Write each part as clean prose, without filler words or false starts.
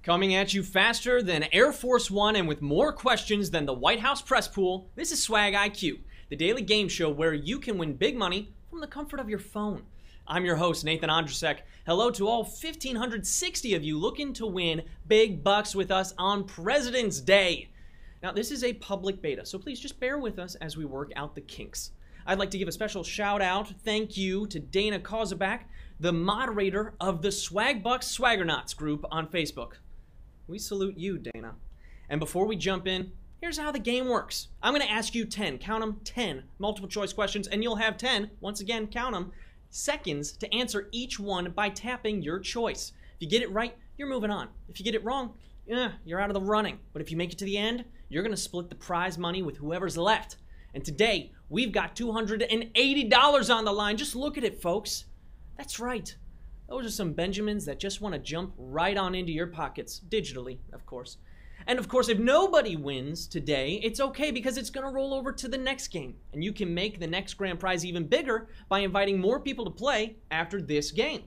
Coming at you faster than Air Force One and with more questions than the White House press pool, this is SwagIQ, the daily game show where you can win big money from the comfort of your phone. I'm your host, Nathan Andrzejczyk. Hello to all 1,560 of you looking to win big bucks with us on President's Day. Now, this is a public beta, so please just bear with us as we work out the kinks. I'd like to give a special shout out, thank you to Dana Kozabak, the moderator of the Swagbucks Swaggernauts group on Facebook. We salute you, Dana. And before we jump in, here's how the game works. I'm going to ask you 10, count them, 10 multiple choice questions, and you'll have 10, once again, count them, seconds to answer each one by tapping your choice. If you get it right, you're moving on. If you get it wrong, you're out of the running. But if you make it to the end, you're going to split the prize money with whoever's left. And today, we've got $280 on the line. Just look at it, folks. That's right. Those are some Benjamins that just want to jump right on into your pockets, digitally, of course. And of course, if nobody wins today, it's okay because it's going to roll over to the next game. And you can make the next grand prize even bigger by inviting more people to play after this game.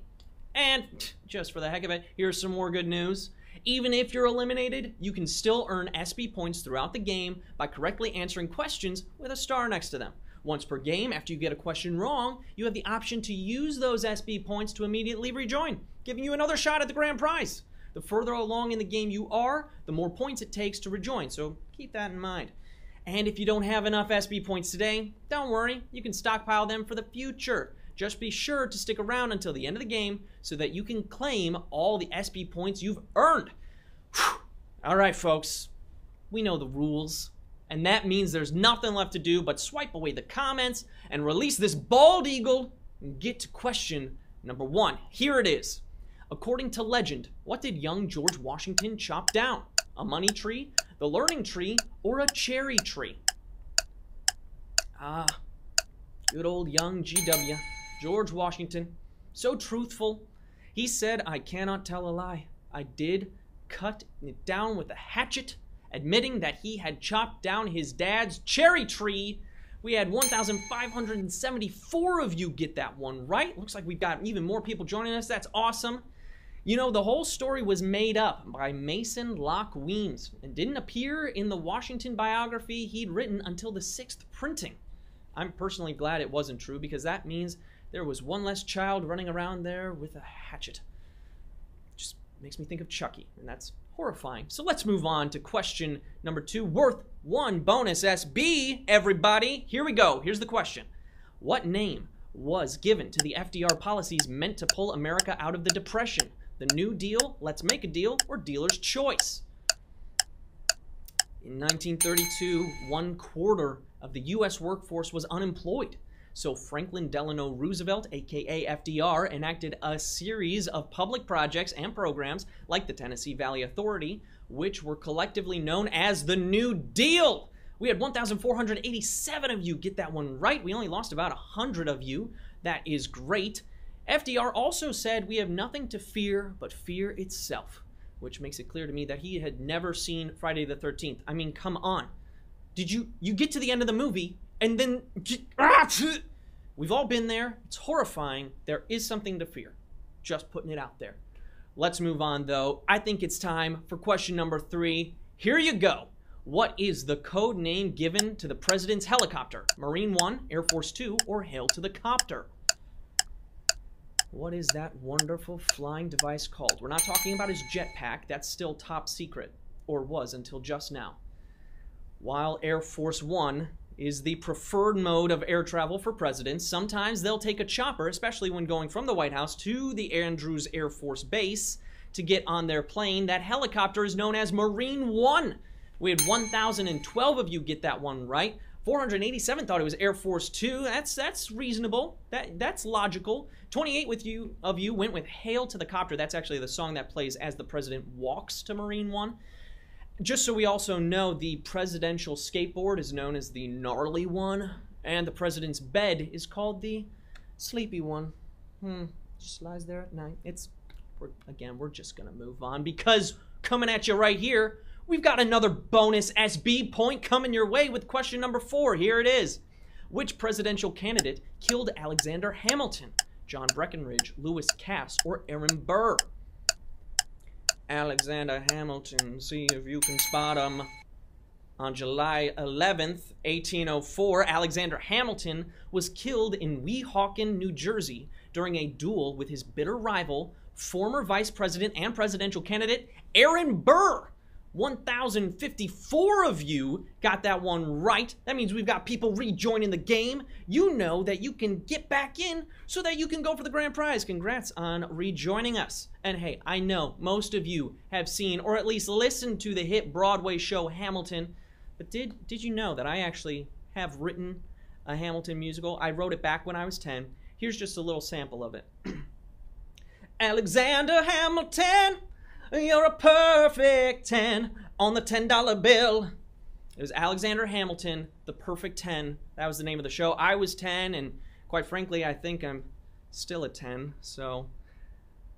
And just for the heck of it, here's some more good news. Even if you're eliminated, you can still earn SB points throughout the game by correctly answering questions with a star next to them. Once per game, after you get a question wrong, you have the option to use those SB points to immediately rejoin, giving you another shot at the grand prize. The further along in the game you are, the more points it takes to rejoin, so keep that in mind. And if you don't have enough SB points today, don't worry, you can stockpile them for the future. Just be sure to stick around until the end of the game so that you can claim all the SB points you've earned. Whew. All right, folks, we know the rules. And that means there's nothing left to do but swipe away the comments and release this bald eagle and get to question number 1. Here it is. According to legend, what did young George Washington chop down? A money tree, the learning tree, or a cherry tree? Good old young GW, George Washington. So truthful. He said, "I cannot tell a lie. I did cut it down with a hatchet," admitting that he had chopped down his dad's cherry tree. We had 1,574 of you get that one right. Looks like we've got even more people joining us. That's awesome. You know, the whole story was made up by Mason Locke Weems and didn't appear in the Washington biography he'd written until the 6th printing. I'm personally glad it wasn't true because that means there was one less child running around there with a hatchet. Just makes me think of Chucky, and that's horrifying. So let's move on to question number 2, worth 1 bonus SB, everybody. Here we go. Here's the question. What name was given to the FDR policies meant to pull America out of the Depression? The New Deal, Let's Make a Deal, or Dealer's Choice? In 1932, 1/4 of the U.S. workforce was unemployed. So Franklin Delano Roosevelt, aka FDR, enacted a series of public projects and programs like the Tennessee Valley Authority, which were collectively known as the New Deal. We had 1,487 of you get that one right. We only lost about 100 of you. That is great. FDR also said we have nothing to fear but fear itself, which makes it clear to me that he had never seen Friday the 13th. I mean, come on. Did you get to the end of the movie and then... We've all been there. It's horrifying. There is something to fear. Just putting it out there. Let's move on, though. I think it's time for question number 3. Here you go. What is the code name given to the president's helicopter? Marine One, Air Force 2, or Hail to the Copter? What is that wonderful flying device called? We're not talking about his jetpack. That's still top secret, or was until just now. While Air Force One is the preferred mode of air travel for presidents, sometimes they'll take a chopper, especially when going from the White House to the Andrews Air Force Base to get on their plane. That helicopter is known as Marine One. We had 1,012 of you get that one right. 487 thought it was Air Force 2. That's reasonable. That's logical. 28 of you went with Hail to the Copter. That's actually the song that plays as the president walks to Marine One. Just so we also know, the presidential skateboard is known as the Gnarly One, and the president's bed is called the Sleepy One. Just lies there at night. We're just gonna move on because coming at you right here, we've got another bonus SB point coming your way with question number 4. Here it is. Which presidential candidate killed Alexander Hamilton? John Breckinridge, Lewis Cass, or Aaron Burr? Alexander Hamilton. See if you can spot him. On July 11th, 1804, Alexander Hamilton was killed in Weehawken, New Jersey, during a duel with his bitter rival, former vice president and presidential candidate Aaron Burr. 1,054 of you got that one right. That means we've got people rejoining the game. You know that you can get back in so that you can go for the grand prize. Congrats on rejoining us. And hey, I know most of you have seen or at least listened to the hit Broadway show Hamilton. But did you know that I actually have written a Hamilton musical? I wrote it back when I was 10. Here's just a little sample of it. Alexander Hamilton, you're a perfect 10 on the $10 bill. It was Alexander Hamilton, the perfect 10. That was the name of the show. I was 10, and quite frankly, I think I'm still a 10. So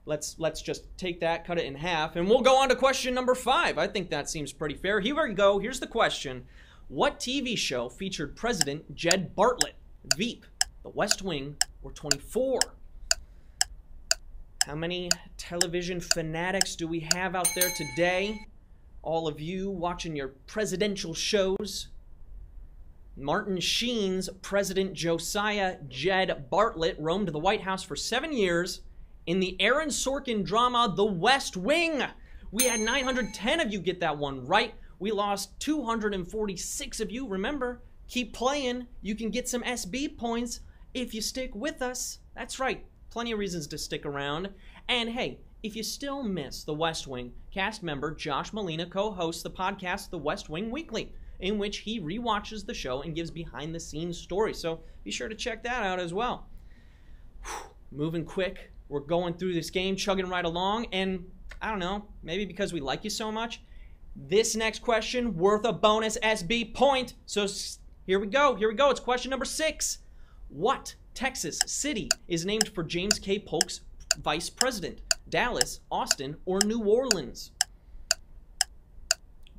let's just take that, cut it in half, and we'll go on to question number 5. I think that seems pretty fair. Here we go. Here's the question. What TV show featured President Jed Bartlet? Veep, The West Wing, or 24? How many television fanatics do we have out there today? All of you watching your presidential shows. Martin Sheen's President Josiah Jed Bartlet roamed the White House for 7 years in the Aaron Sorkin drama The West Wing. We had 910 of you get that one right. We lost 246 of you. Remember, keep playing. You can get some SB points if you stick with us. That's right. Plenty of reasons to stick around. And hey, if you still miss The West Wing, cast member Josh Molina co-hosts the podcast The West Wing Weekly, in which he rewatches the show and gives behind-the-scenes stories. So be sure to check that out as well. Moving quick, we're going through this game, chugging right along, and I don't know, maybe because we like you so much, this next question worth a bonus SB point. So here we go. It's question number 6. What Texas city is named for James K. Polk's vice president? Dallas, Austin, or New Orleans?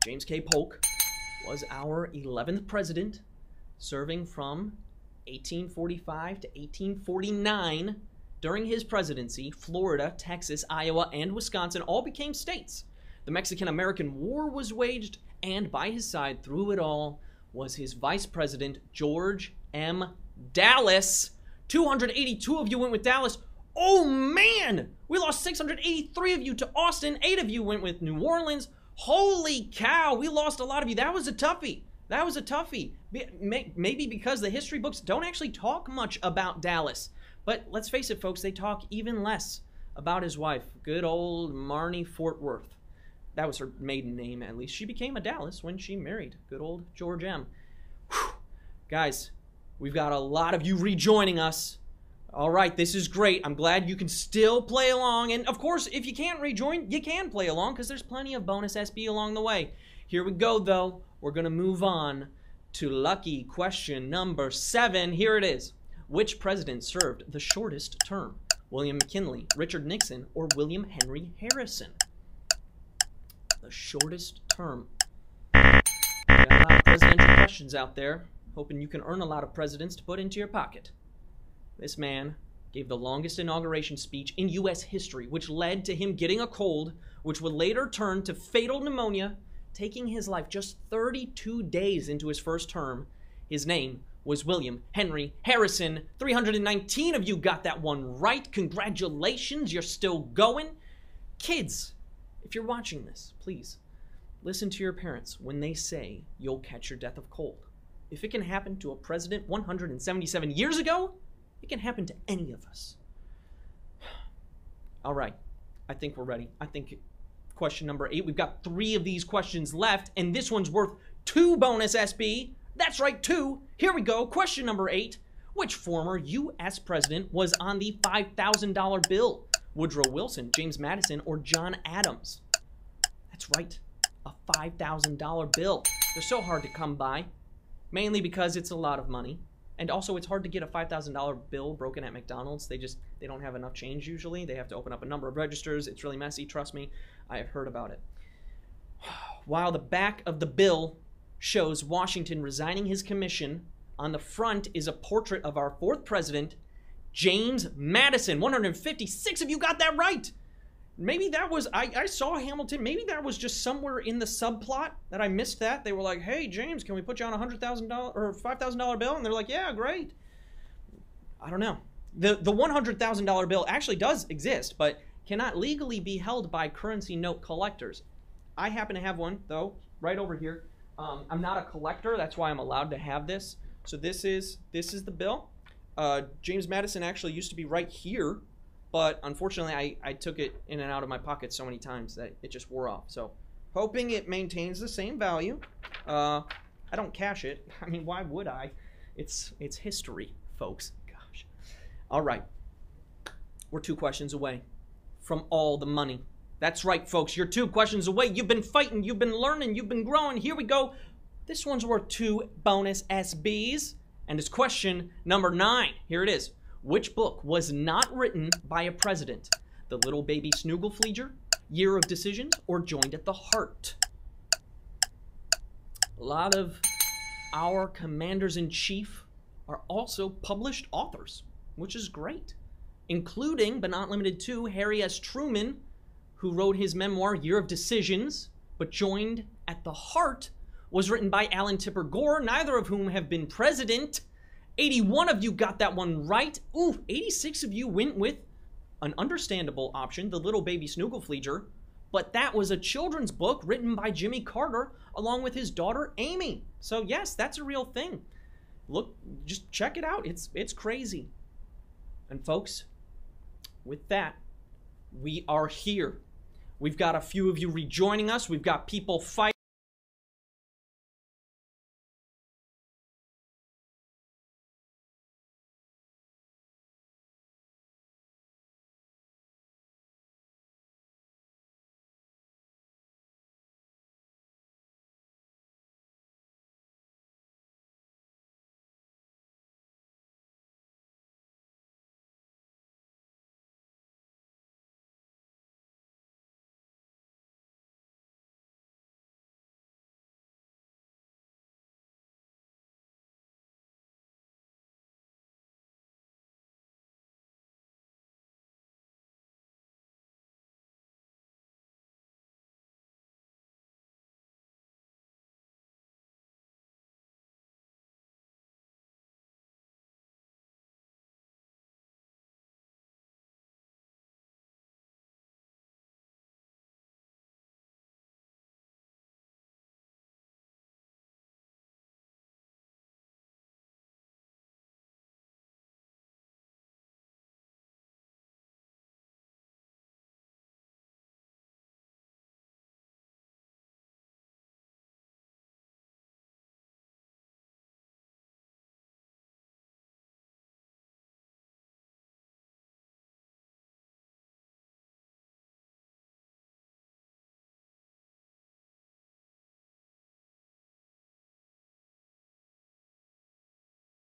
James K. Polk was our 11th president, serving from 1845 to 1849. During his presidency, Florida, Texas, Iowa, and Wisconsin all became states. The Mexican-American War was waged, and by his side through it all was his vice president, George M. Dallas. 282 of you went with Dallas. Oh man! We lost 683 of you to Austin. 8 of you went with New Orleans. Holy cow, we lost a lot of you. That was a toughie. Maybe because the history books don't actually talk much about Dallas. But let's face it, folks, they talk even less about his wife, good old Marnie Fort Worth. That was her maiden name, at least. She became a Dallas when she married good old George M. Whew. Guys, we've got a lot of you rejoining us. All right, this is great. I'm glad you can still play along. And of course, if you can't rejoin, you can play along because there's plenty of bonus SB along the way. Here we go, though. We're going to move on to lucky question number 7. Here it is. Which president served the shortest term? William McKinley, Richard Nixon, or William Henry Harrison? The shortest term. Got a lot of presidential questions out there. Hoping you can earn a lot of presidents to put into your pocket. This man gave the longest inauguration speech in U.S. history, which led to him getting a cold, which would later turn to fatal pneumonia, taking his life just 32 days into his first term. His name was William Henry Harrison. 319 of you got that one right. Congratulations, you're still going. Kids, if you're watching this, please listen to your parents when they say you'll catch your death of cold. If it can happen to a president 177 years ago, it can happen to any of us. All right, I think we're ready. I think question number 8, we've got 3 of these questions left, and this one's worth 2 bonus SB. That's right, 2. Here we go. Question number 8. Which former U.S. president was on the $5,000 bill? Woodrow Wilson, James Madison, or John Adams? That's right, a $5,000 bill. They're so hard to come by, mainly because it's a lot of money. And also, it's hard to get a $5,000 bill broken at McDonald's. They don't have enough change usually. They have to open up a number of registers. It's really messy. Trust me, I have heard about it. While the back of the bill shows Washington resigning his commission, on the front is a portrait of our 4th president, James Madison. 156 of you got that right. Maybe that was, I saw Hamilton, maybe that was just somewhere in the subplot that I missed that. They were like, hey, James, can we put you on a $100,000 or $5,000 bill? And they're like, yeah, great. I don't know. The $100,000 bill actually does exist, but cannot legally be held by currency note collectors. I happen to have one, though, right over here. I'm not a collector. That's why I'm allowed to have this. So this is the bill. James Madison actually used to be right here, but unfortunately I took it in and out of my pocket so many times that it just wore off. So hoping it maintains the same value. I don't cash it. I mean, why would I? It's history, folks. Gosh. All right. We're 2 questions away from all the money. That's right, folks. You're 2 questions away. You've been fighting. You've been learning. You've been growing. Here we go. This one's worth 2 bonus SBs. And it's question number 9. Here it is. Which book was not written by a president? The Little Baby Snooglefleeger, Year of Decisions, or Joined at the Heart? A lot of our commanders-in-chief are also published authors, which is great, including, but not limited to, Harry S. Truman, who wrote his memoir, Year of Decisions, but Joined at the Heart was written by Alan Tipper Gore, neither of whom have been president. 81 of you got that one right. Ooh, 86 of you went with an understandable option, The Little Baby Snooglefleeger, but that was a children's book written by Jimmy Carter along with his daughter Amy. So yes, that's a real thing. Look, just check it out. It's crazy. And folks, with that, we are here. We've got a few of you rejoining us. We've got people fighting.